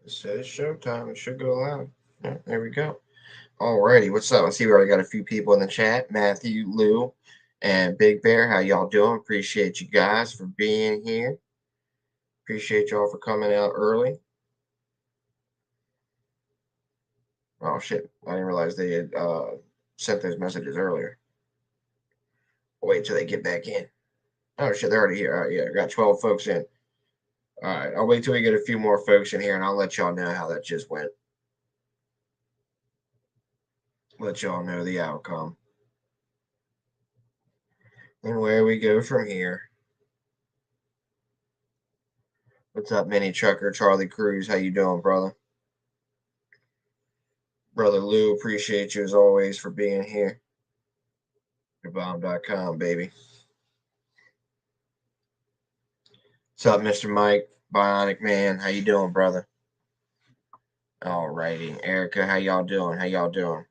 It says showtime. It should go loud. Yeah, there we go. Alrighty, what's up? I see we already got a few people in the chat. Matthew, Lou, and Big Bear. How y'all doing? Appreciate you guys for being here. Appreciate y'all for coming out early. Oh shit! I didn't realize they had sent those messages earlier. I'll wait till they get back in. Oh shit! They're already here. All right, yeah, I got 12 folks in. All right, I'll wait till we get a few more folks in here, and I'll let y'all know how that just went. Let y'all know the outcome and where we go from here. What's up, Mini Trucker Charlie Cruz? How you doing, brother? Brother Lou, appreciate you as always for being here. Bomb.com, baby. What's up, Mr. Mike? Bionic Man, how you doing, brother? Alrighty. Erica, how y'all doing? How y'all doing?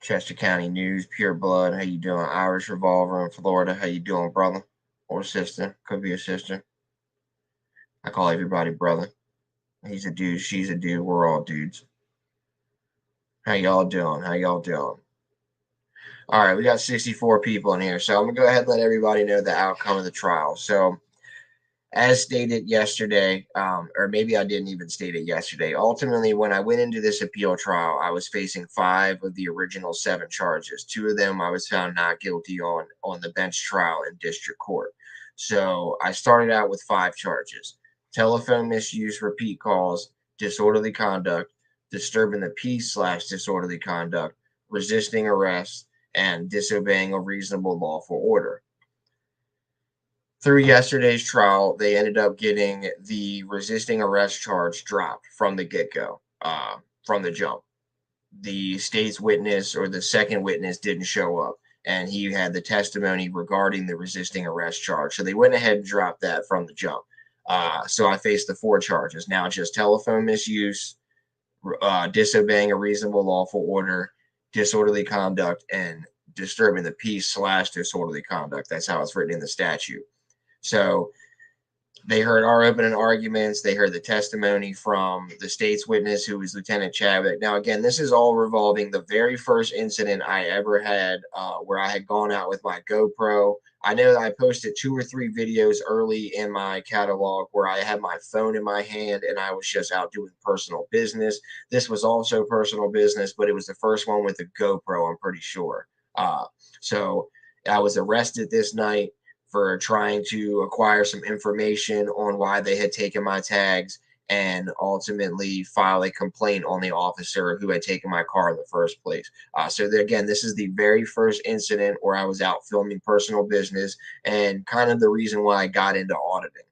Chester County News, Pure Blood, how you doing? Irish Revolver in Florida, how you doing, brother? Or sister, could be a sister. I call everybody brother. He's a dude, she's a dude, we're all dudes. How y'all doing? How y'all doing? All right, we got 64 people in here, so I'm gonna go ahead and let everybody know the outcome of the trial. So, as stated yesterday, or maybe I didn't even state it yesterday. Ultimately, when I went into this appeal trial, I was facing 5 of the original 7 charges. 2 of them I was found not guilty on the bench trial in district court. So I started out with 5 charges: telephone misuse, repeat calls, disorderly conduct, disturbing the peace / disorderly conduct, resisting arrest, and disobeying a reasonable lawful order. Through yesterday's trial, they ended up getting the resisting arrest charge dropped from the get-go, from the jump. The state's witness or the second witness didn't show up, and he had the testimony regarding the resisting arrest charge. So they went ahead and dropped that from the jump. So I faced the 4 charges. Now just telephone misuse, disobeying a reasonable lawful order, disorderly conduct, and disturbing the peace / disorderly conduct. That's how it's written in the statute. So they heard our opening arguments. They heard the testimony from the state's witness, who was Lieutenant Chadwick. Now, again, this is all revolving the very first incident I ever had where I had gone out with my GoPro. I know that I posted 2 or 3 videos early in my catalog where I had my phone in my hand and I was just out doing personal business. This was also personal business, but it was the first one with a GoPro, I'm pretty sure. So I was arrested this night for trying to acquire some information on why they had taken my tags and ultimately file a complaint on the officer who had taken my car in the first place. Again, this is the very first incident where I was out filming personal business and kind of the reason why I got into auditing.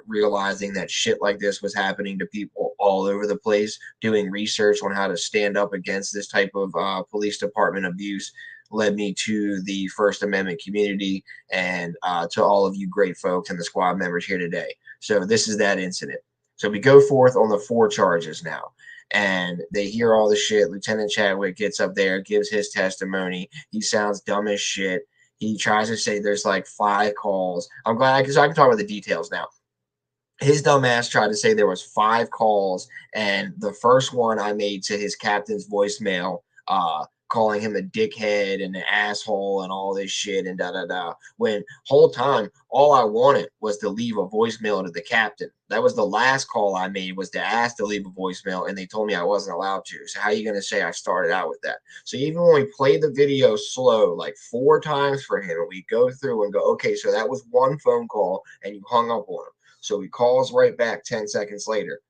Realizing that shit like this was happening to people all over the place, doing research on how to stand up against this type of police department abuse led me to the First Amendment community and to all of you great folks and the squad members here today. So this is that incident. So we go forth on the 4 charges now. And they hear all the shit. Lieutenant Chadwick gets up there, gives his testimony. He sounds dumb as shit. He tries to say there's like 5 calls. I'm glad because I can talk about the details now. His dumb ass tried to say there was 5 calls, and the first one I made to his captain's voicemail, calling him a dickhead and an asshole and all this shit and da da da. When whole time all I wanted was to leave a voicemail to the captain. That was the last call I made, was to ask to leave a voicemail, and they told me I wasn't allowed to. So how are you gonna say I started out with that? So even when we played the video slow like 4 times for him, and we go through and go, okay, so that was 1 phone call and you hung up on him. So he calls right back 10 seconds later.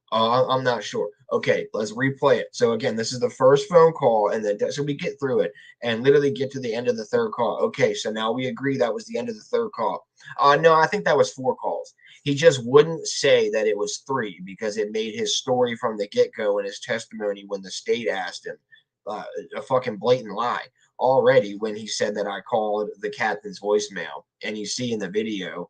I'm not sure. Okay, let's replay it. So again, this is the first phone call, and then so we get through it and literally get to the end of the 3rd call. Okay, so now we agree that was the end of the 3rd call. No, I think that was 4 calls. He just wouldn't say that it was 3 because it made his story from the get-go and his testimony when the state asked him a fucking blatant lie already when he said that I called the captain's voicemail. And you see in the video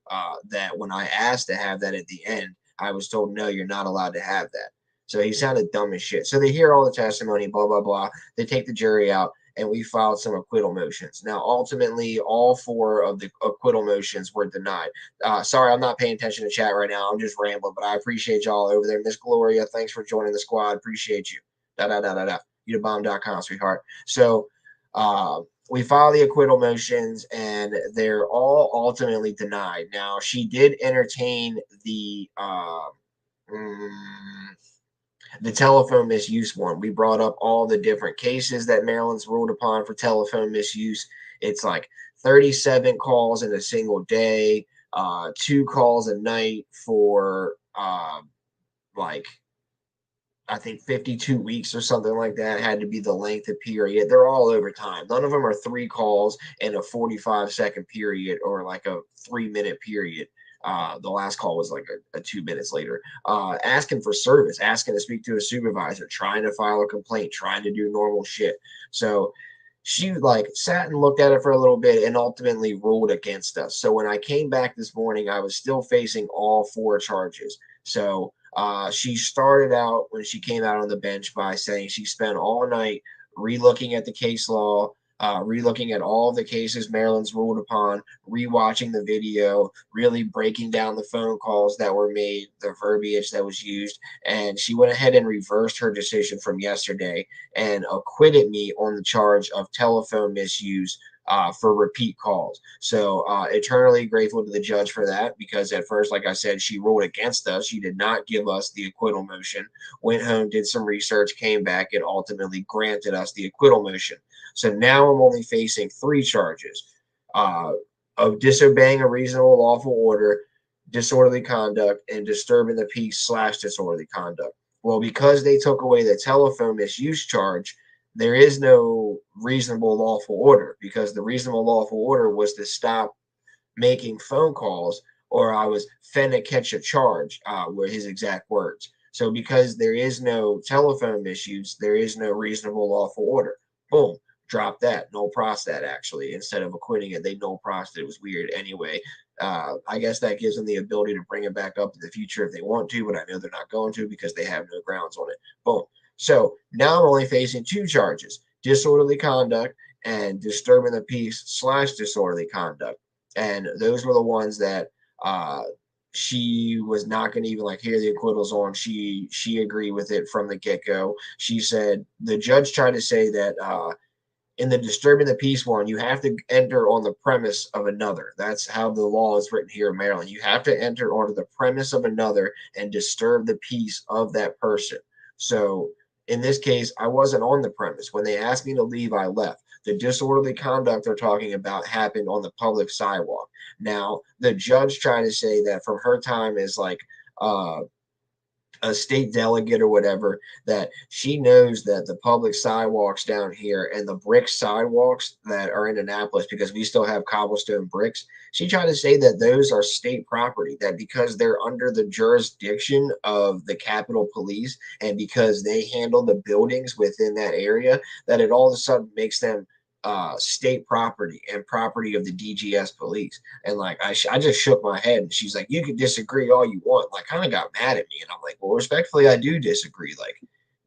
that when I asked to have that at the end, I was told, no, you're not allowed to have that. So he sounded dumb as shit. So they hear all the testimony, blah, blah, blah. They take the jury out. and we filed some acquittal motions. Now, ultimately, all 4 of the acquittal motions were denied. Sorry, I'm not paying attention to chat right now. I'm just rambling, but I appreciate y'all over there. Miss Gloria, thanks for joining the squad. Appreciate you. Da da da da da. YouTubebomb.com, sweetheart. So, we filed the acquittal motions, and they're all ultimately denied. Now, she did entertain the telephone misuse one. We brought up all the different cases that Maryland's ruled upon for telephone misuse. It's like 37 calls in a single day, 2 calls a night for like I think 52 weeks or something like that had to be the length of period. They're all over time. None of them are 3 calls in a 45-second period or like a 3-minute period. The last call was like a 2 minutes later. Asking for service, asking to speak to a supervisor, trying to file a complaint, trying to do normal shit. So she like sat and looked at it for a little bit and ultimately ruled against us. So when I came back this morning, I was still facing all 4 charges. So she started out when she came out on the bench by saying she spent all night relooking at the case law, relooking at all of the cases Maryland's ruled upon, rewatching the video, really breaking down the phone calls that were made, the verbiage that was used, and she went ahead and reversed her decision from yesterday and acquitted me on the charge of telephone misuse for repeat calls. So eternally grateful to the judge for that, because at first, like I said, she ruled against us. She did not give us the acquittal motion, went home, did some research, came back, and ultimately granted us the acquittal motion. So now I'm only facing 3 charges of disobeying a reasonable lawful order, disorderly conduct, and disturbing the peace / disorderly conduct. Well, because they took away the telephone misuse charge, there is no reasonable lawful order, because the reasonable lawful order was to stop making phone calls or I was finna catch a charge, were his exact words. So because there is no telephone misuse, there is no reasonable lawful order. Boom, drop that. No pros that, actually. Instead of acquitting it, they no pros it. It was weird anyway. I guess that gives them the ability to bring it back up in the future if they want to, but I know they're not going to because they have no grounds on it. Boom. So now I'm only facing 2 charges: disorderly conduct and disturbing the peace / disorderly conduct. And those were the ones that she was not going to even like hear the acquittals on. She agreed with it from the get-go. She said the judge tried to say that in the disturbing the peace one, you have to enter on the premise of another. That's how the law is written here in Maryland. You have to enter onto the premise of another and disturb the peace of that person. So in this case, I wasn't on the premise. When they asked me to leave, I left. The disorderly conduct they're talking about happened on the public sidewalk. Now, the judge tried to say that from her time as like a state delegate or whatever, that she knows that the public sidewalks down here and the brick sidewalks that are in Annapolis, because we still have cobblestone bricks, she tried to say that those are state property, that because they're under the jurisdiction of the Capitol Police and because they handle the buildings within that area, that it all of a sudden makes them state property and property of the DGS police. And like I just shook my head, and she's like, you can disagree all you want. Like, kind of got mad at me, and I'm like, well, respectfully, I do disagree. Like,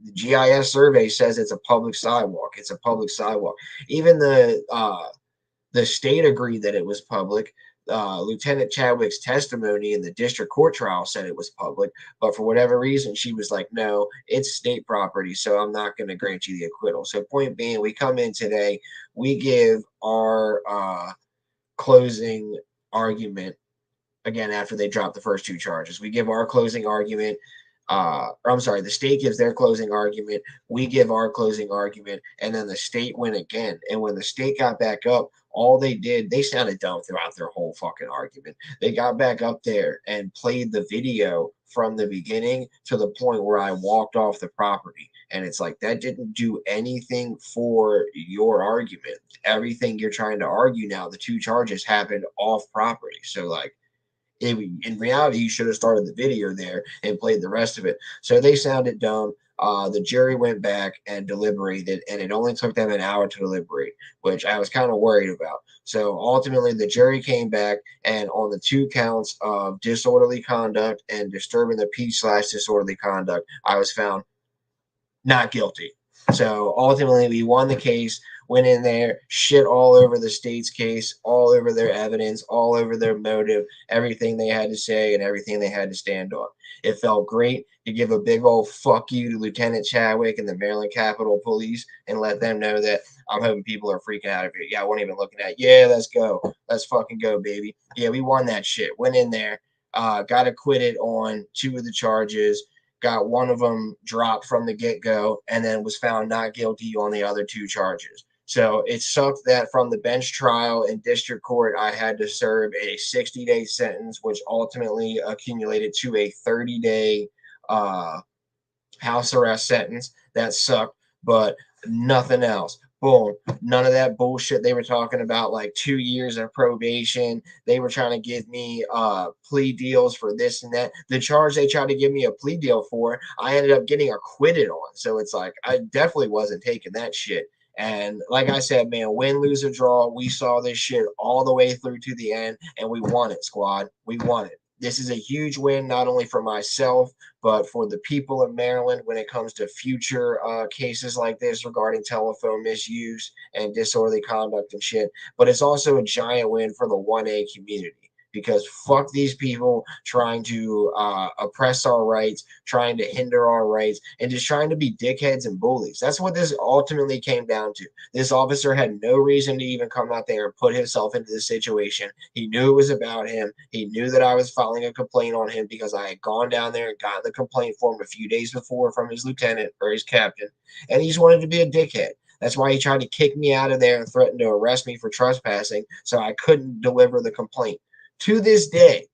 the GIS survey says it's a public sidewalk. It's a public sidewalk. Even the state agreed that it was public. Lieutenant Chadwick's testimony in the district court trial said it was public, but for whatever reason, she was like, no, it's state property, so I'm not going to grant you the acquittal. So point being, we come in today, we give our closing argument, again, after they drop the first 2 charges. We give our closing argument. Or I'm sorry, the state gives their closing argument, we give our closing argument, and then the state win again. And when the state got back up, all they did, they sounded dumb throughout their whole fucking argument. They got back up there and played the video from the beginning to the point where I walked off the property. And it's like, that didn't do anything for your argument. Everything you're trying to argue now, the 2 charges happened off property. So like, in reality, you should have started the video there and played the rest of it. So they sounded dumb. The jury went back and deliberated, and it only took them an hour to deliberate, which I was kind of worried about. So ultimately, the jury came back, and on the 2 counts of disorderly conduct and disturbing the peace / disorderly conduct, I was found not guilty. So ultimately, we won the case. went in there, shit all over the state's case, all over their evidence, all over their motive, everything they had to say and everything they had to stand on. It felt great to give a big old fuck you to Lieutenant Chadwick and the Maryland Capitol Police and let them know that I'm hoping people are freaking out of it. Yeah, I wasn't even looking at. Yeah, let's go. Let's fucking go, baby. Yeah, we won that shit. Went in there, got acquitted on 2 of the charges, got one of them dropped from the get go, and then was found not guilty on the other 2 charges. So it sucked that from the bench trial in district court, I had to serve a 60-day sentence, which ultimately accumulated to a 30-day house arrest sentence. That sucked, but nothing else. Boom. None of that bullshit they were talking about, like 2 years of probation. They were trying to give me plea deals for this and that. The charge they tried to give me a plea deal for, I ended up getting acquitted on. So it's like I definitely wasn't taking that shit. And like I said, man, win, lose, or draw, we saw this shit all the way through to the end, and we won it, squad. We won it. This is a huge win, not only for myself, but for the people of Maryland when it comes to future cases like this regarding telephone misuse and disorderly conduct and shit. But it's also a giant win for the 1A community because fuck these people trying to oppress our rights, trying to hinder our rights, and just trying to be dickheads and bullies. That's what this ultimately came down to. This officer had no reason to even come out there and put himself into this situation. He knew it was about him. He knew that I was filing a complaint on him because I had gone down there and gotten the complaint form a few days before from his lieutenant or his captain, and he just wanted to be a dickhead. That's why he tried to kick me out of there and threatened to arrest me for trespassing, so I couldn't deliver the complaint. To this day,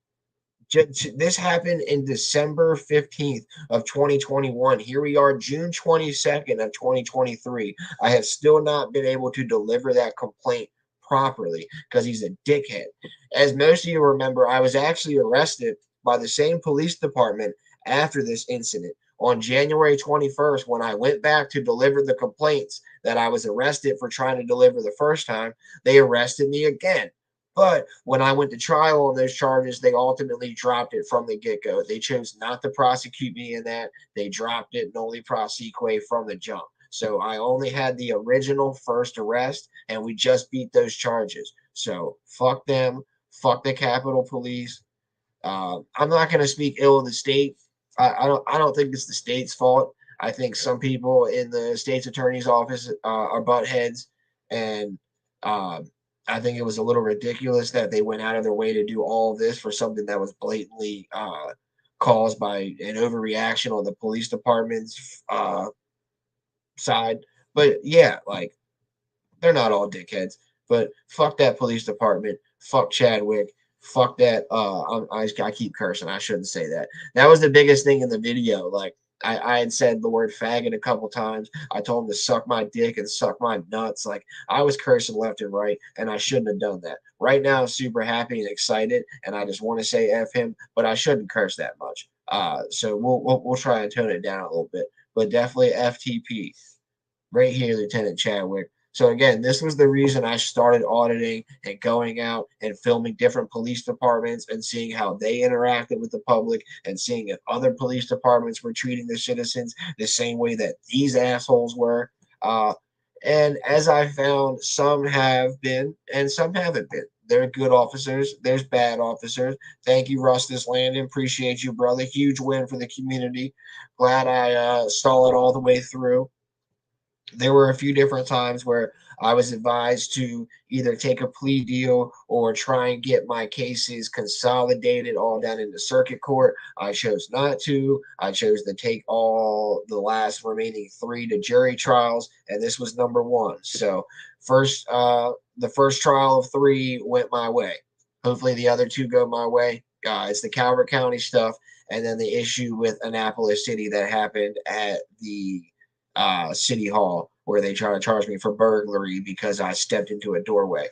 this happened in December 15th of 2021. Here we are, June 22nd of 2023. I have still not been able to deliver that complaint properly because he's a dickhead. As most of you remember, I was actually arrested by the same police department after this incident. On January 21st, when I went back to deliver the complaints that I was arrested for trying to deliver the first time, they arrested me again. But when I went to trial on those charges, they ultimately dropped it from the get go. They chose not to prosecute me in that. They dropped it noli prosequi from the jump. So I only had the original first arrest, and we just beat those charges. So fuck them. Fuck the Capitol Police. I'm not going to speak ill of the state. I don't think it's the state's fault. I think some people in the state's attorney's office are butt heads, and I think it was a little ridiculous that they went out of their way to do all of this for something that was blatantly caused by an overreaction on the police department's side. But yeah, like they're not all dickheads. But fuck that police department. Fuck Chadwick. Fuck that. I keep cursing. I shouldn't say that. That was the biggest thing in the video. Like I had said the word faggot a couple times. I told him to suck my dick and suck my nuts. Like I was cursing left and right, and I shouldn't have done that. Right now, I'm super happy and excited, and I just want to say f him, but I shouldn't curse that much. So we'll try and tone it down a little bit, but definitely FTP right here, Lieutenant Chadwick. So again, this was the reason I started auditing and going out and filming different police departments and seeing how they interacted with the public and seeing if other police departments were treating the citizens the same way that these assholes were. And as I found, some have been and some haven't been. There are good officers. There's bad officers. Thank you, Rustus Landon. Appreciate you, brother. Huge win for the community. Glad I saw it all the way through. There were a few different times where I was advised to either take a plea deal or try and get my cases consolidated all down into circuit court. I chose not to. I chose to take all the last remaining 3 to jury trials, and this was number 1. So the first trial of 3 went my way. Hopefully the other 2 go my way. It's the Calvert County stuff, and then the issue with Annapolis City that happened at the City Hall, where they try to charge me for burglary because I stepped into a doorway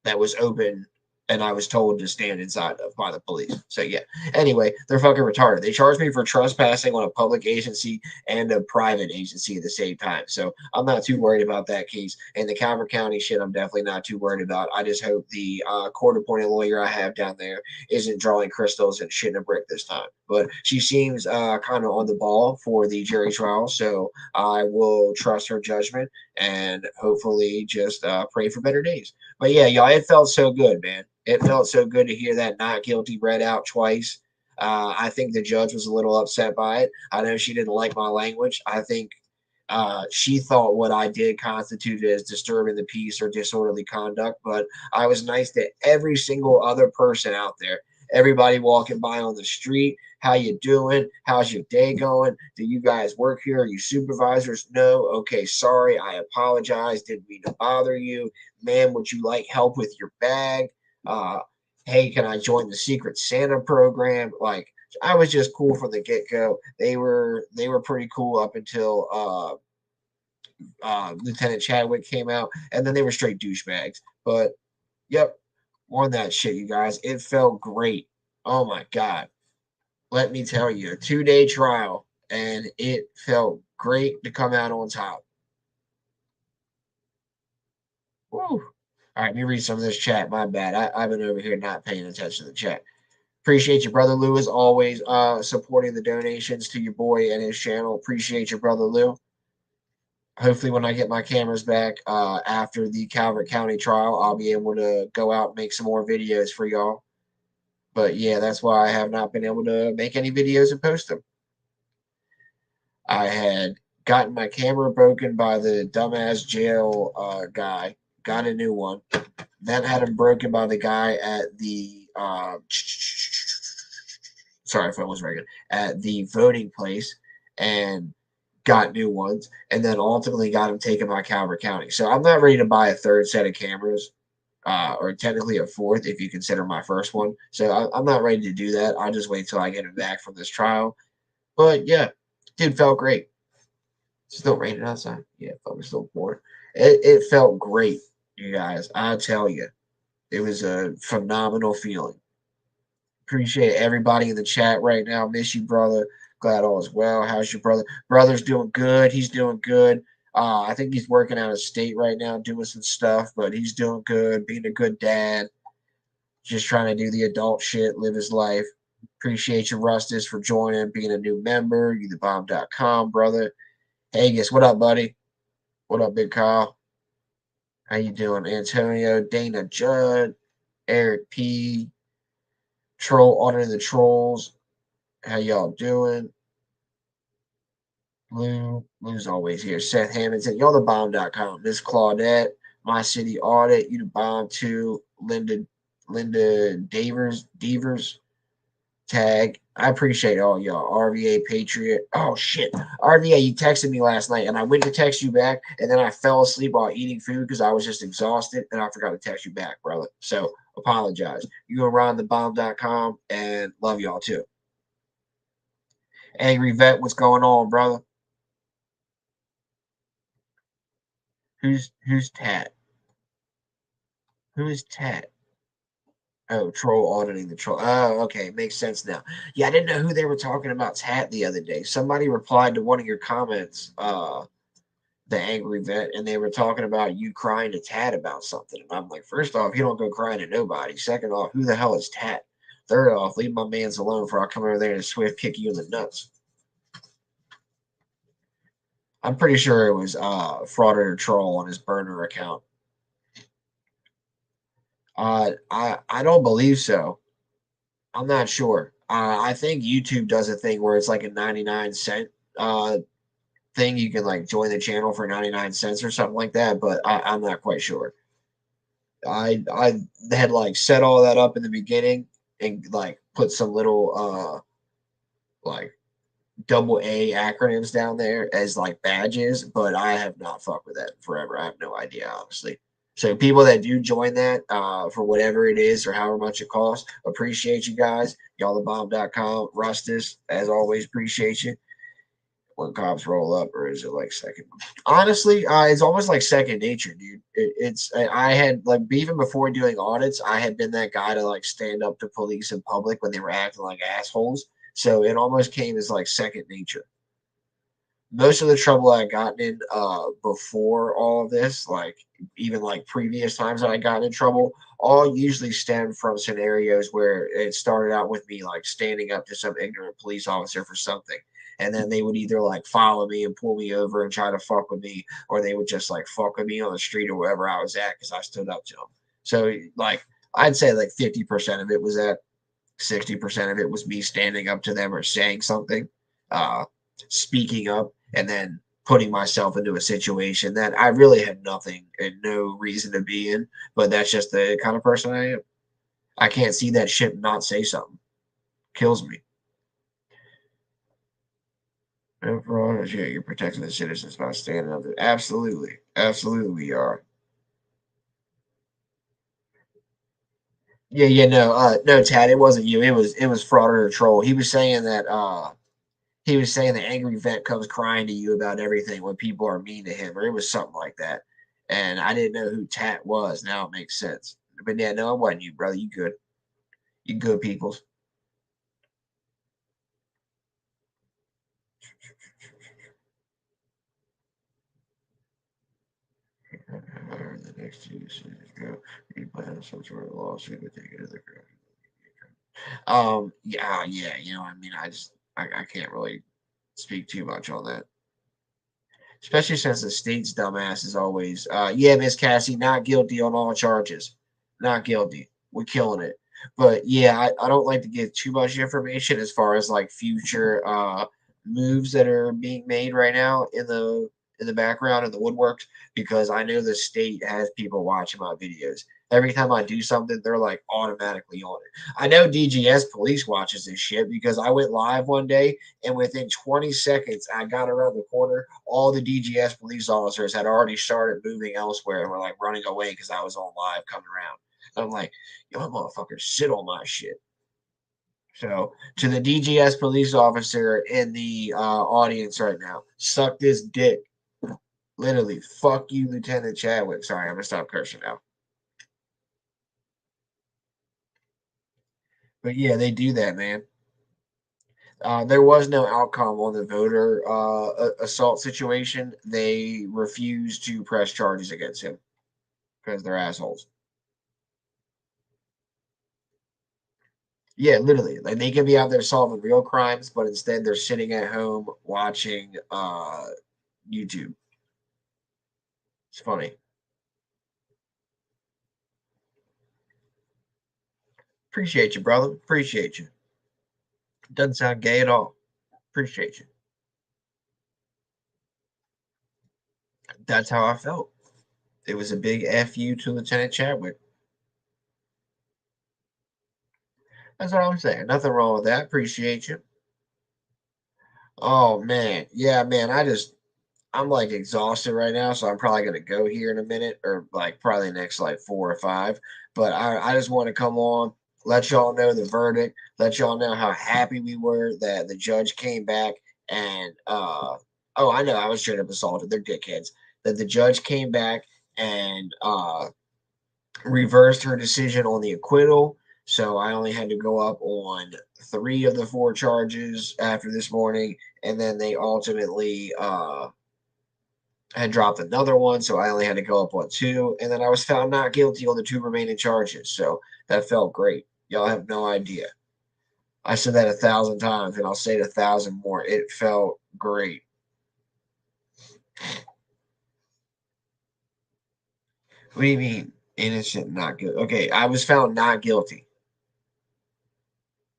that was open and I was told to stand inside of by the police. So yeah. Anyway, they're fucking retarded. They charged me for trespassing on a public agency and a private agency at the same time. So I'm not too worried about that case. And the Calvert County shit, I'm definitely not too worried about. I just hope the court-appointed lawyer I have down there isn't drawing crystals and shitting a brick this time. But she seems kind of on the ball for the jury trial, so I will trust her judgment and hopefully just pray for better days. But yeah, y'all, it felt so good, man. It felt so good to hear that not guilty read out twice. I think the judge was a little upset by it. I know she didn't like my language. I think she thought what I did constituted as disturbing the peace or disorderly conduct, but I was nice to every single other person out there. Everybody walking by on the street, how you doing? How's your day going? Do you guys work here? Are you supervisors? No. Okay, sorry. I apologize. Didn't mean to bother you. Ma'am, would you like help with your bag? Uh, hey, can I join the Secret Santa program? Like, I was just cool from the get go. They were pretty cool up until Lieutenant Chadwick came out, and then they were straight douchebags. But yep, won that shit, you guys. It felt great. Oh my god, let me tell you, a 2 day trial, and it felt great to come out on top. Woo. All right, let me read some of this chat. My bad. I've been over here not paying attention to the chat. Appreciate your brother Lou as always, supporting the donations to your boy and his channel. Appreciate your brother Lou. Hopefully, when I get my cameras back after the Calvert County trial, I'll be able to go out and make some more videos for y'all. But yeah, that's why I have not been able to make any videos and post them. I had gotten my camera broken by the dumbass jail guy, got a new one, then had it broken by the guy at the sorry if I was very good at the voting place, and got new ones, and then ultimately got them taken by Calvert County. So I'm not ready to buy a third set of cameras, or technically a fourth if you consider my first one. So I'm not ready to do that. I'll just wait till I get it back from this trial. But yeah, dude, felt great. Still raining outside. Yeah, felt still pouring. It felt great, you guys. I tell you, it was a phenomenal feeling. Appreciate everybody in the chat right now. Miss you, brother. Glad all is well. How's your brother? Brother's doing good. He's doing good. I think he's working out of state right now, doing some stuff, but he's doing good, being a good dad, just trying to do the adult shit, live his life. Appreciate you, Rustus, for joining, being a new member. YouTheBomb.com, brother. Hey, guess what up, buddy? What up, Big Kyle? How you doing, Antonio, Dana, Judd, Eric P, Troll, Honor the Trolls. How y'all doing? Lou's always here. Seth Hamilton, y'all thebomb.com. Miss Claudette, My City Audit, you the bomb too. Linda Devers, tag. I appreciate all y'all. RVA Patriot. Oh shit. RVA, you texted me last night and I went to text you back and then I fell asleep while eating food because I was just exhausted and I forgot to text you back, brother. So apologize. You go around thebomb.com and love y'all too. Angry Vet, what's going on, brother? Who's Tat? Who is Tat? Oh, troll auditing the troll. Oh, okay, makes sense now. Yeah, I didn't know who they were talking about Tat the other day. Somebody replied to one of your comments, the angry vet, and they were talking about you crying to Tat about something. And I'm like, first off, you don't go crying to nobody. Second off, who the hell is Tat? Third off, leave my mans alone before I come over there and swift kick you in the nuts. I'm pretty sure it was fraud or troll on his burner account. I don't believe so. I'm not sure. I think YouTube does a thing where it's like a 99 cent thing. You can like join the channel for 99 cents or something like that, but I'm not quite sure. I had like set all that up in the beginning and like put some little like double A acronyms down there as like badges, but I have not fucked with that forever. I have no idea, honestly. So people that do join that for whatever it is or however much it costs, appreciate you guys. Y'all thebomb.com. Rustus, as always, appreciate you. when cops roll up, or is it like second? Honestly, it's almost like second nature, dude. I had like even before doing audits, I had been that guy to like stand up to police in public when they were acting like assholes. So it almost came as like second nature. Most of the trouble I gotten in before all of this, like even like previous times that I got in trouble, all usually stemmed from scenarios where it started out with me like standing up to some ignorant police officer for something. And then they would either like follow me and pull me over and try to fuck with me, or they would just like fuck with me on the street or wherever I was at because I stood up to them. So like I'd say like 50% of it was that, 60% of it was me standing up to them or saying something, uh, speaking up, and then putting myself into a situation that I really had nothing and no reason to be in. But that's just the kind of person I am. I can't see that shit not say something. Kills me. Overall, yeah, you're protecting the citizens by standing up. Absolutely, absolutely, we are. Yeah, yeah, no, no, Tad, it wasn't you. It was fraud or troll. He was saying the angry vet comes crying to you about everything when people are mean to him, or it was something like that. And I didn't know who Tat was. Now it makes sense. But yeah, no, it wasn't you, brother. You good. You good peoples. The next two decisions go. You plan some sort of lawsuit to take it to the ground. Yeah, yeah, I mean, I can't really speak too much on that. Especially since the state's dumbass is always, yeah, Miss Cassie, not guilty on all charges. Not guilty. We're killing it. But yeah, I don't like to give too much information as far as like future moves that are being made right now in the background in the woodworks, because I know the state has people watching my videos. Every time I do something, they're like automatically on it. I know DGS police watches this shit because I went live one day, and within 20 seconds, I got around the corner. All the DGS police officers had already started moving elsewhere and were like running away because I was on live coming around. And I'm like, yo, motherfuckers, sit on my shit. So, to the DGS police officer in the audience right now, suck this dick. Literally, fuck you, Lieutenant Chadwick. Sorry, I'm gonna stop cursing now. But yeah, they do that, man. There was no outcome on the voter assault situation. They refused to press charges against him because they're assholes. Yeah, literally. Like they can be out there solving real crimes, but instead they're sitting at home watching YouTube. It's funny. Appreciate you, brother. Appreciate you. Doesn't sound gay at all. Appreciate you. That's how I felt. It was a big F you to Lieutenant Chadwick. That's what I'm saying. Nothing wrong with that. Appreciate you. Oh man. Yeah, man. I'm like exhausted right now, so I'm probably gonna go here in a minute, or like probably next like 4 or 5. But I just want to come on, let y'all know the verdict, let y'all know how happy we were that the judge came back and oh, I know I was straight up assaulted. They're dickheads. That the judge came back and reversed her decision on the acquittal. So I only had to go up on 3 of the 4 charges after this morning, and then they ultimately had dropped another one, so I only had to go up on 2, and then I was found not guilty on the 2 remaining charges. So that felt great. Y'all have no idea. I said that 1,000 times, and I'll say it 1,000 more. It felt great. What do you mean innocent, not guilty? Okay, I was found not guilty.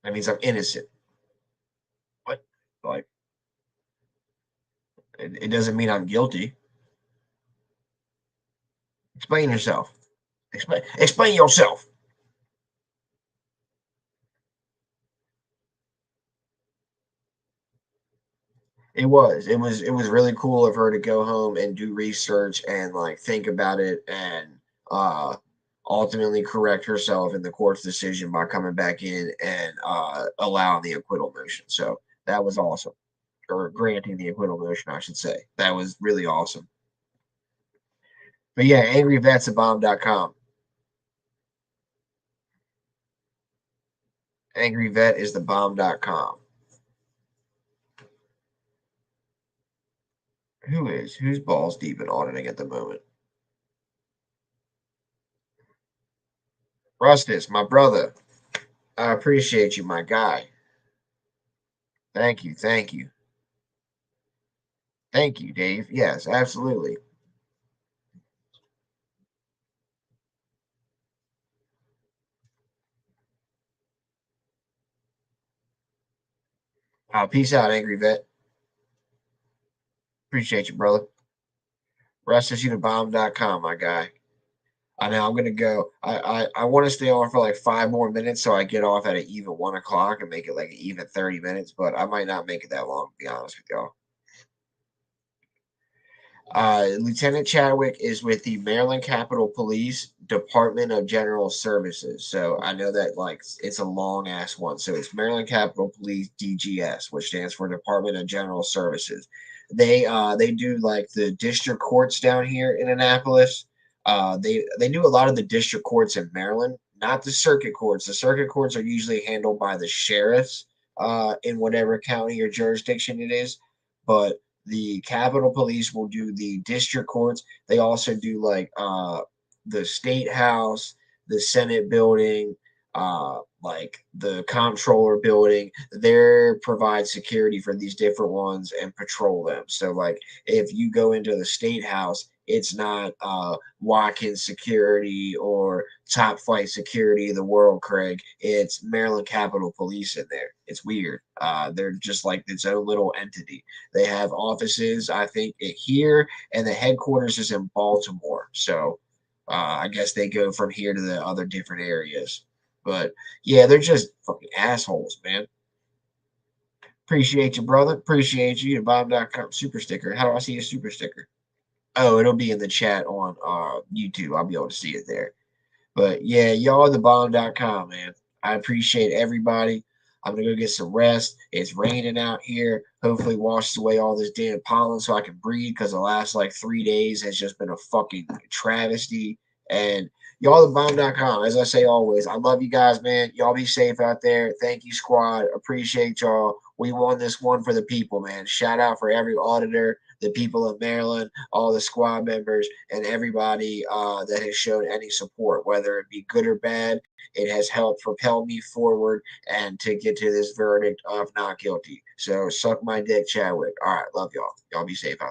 That means I'm innocent. What? Like it doesn't mean I'm guilty. Explain yourself. Explain yourself. It was really cool of her to go home and do research and like think about it and uh ultimately correct herself in the court's decision by coming back in and allowing the acquittal motion. So that was awesome. or granting the acquittal motion, I should say. That was really awesome. But yeah, angryvetsabomb.com. Angryvet is the bomb.com. Who's balls deep in auditing at the moment? Rustus, my brother. I appreciate you, my guy. Thank you, thank you. Thank you, Dave. Yes, absolutely. Peace out, Angry Vet. Appreciate you, brother. RustusUnibomb.com, my guy. I know I'm gonna go. I want to stay on for like 5 more minutes so I get off at an even 1 o'clock and make it like an even 30 minutes, but I might not make it that long, to be honest with y'all. Lieutenant Chadwick is with the Maryland Capitol Police Department of General Services. So I know that like it's a long ass one. So it's Maryland Capitol Police DGS, which stands for Department of General Services. They do like the district courts down here in Annapolis. They do a lot of the district courts in Maryland, not the circuit courts. The circuit courts are usually handled by the sheriffs in whatever county or jurisdiction it is. But the Capitol Police will do the district courts. They also do like the state house, the Senate building, like the comptroller building. They provide security for these different ones and patrol them. So like if you go into the state house, it's not Watkins security or top flight security of the world, Craig. It's Maryland Capitol Police in there. It's weird. They're just like its own little entity. They have offices, I think, here, and the headquarters is in Baltimore. So I guess they go from here to the other different areas. But yeah, they're just fucking assholes, man. Appreciate you, brother. Appreciate you. Bob.com super sticker. How do I see a super sticker? Oh, it'll be in the chat on YouTube. I'll be able to see it there. But yeah, y'all are the bomb.com, man. I appreciate everybody. I'm gonna go get some rest. It's raining out here. Hopefully washes away all this damn pollen so I can breathe because the last like 3 days has just been a fucking travesty. And y'all the bomb.com. As I say always, I love you guys, man. Y'all be safe out there. Thank you, squad. Appreciate y'all. We won this one for the people, man. Shout out for every auditor, the people of Maryland, all the squad members, and everybody that has shown any support, whether it be good or bad. It has helped propel me forward and to get to this verdict of not guilty. So suck my dick, Chadwick. All right, love y'all. Y'all be safe out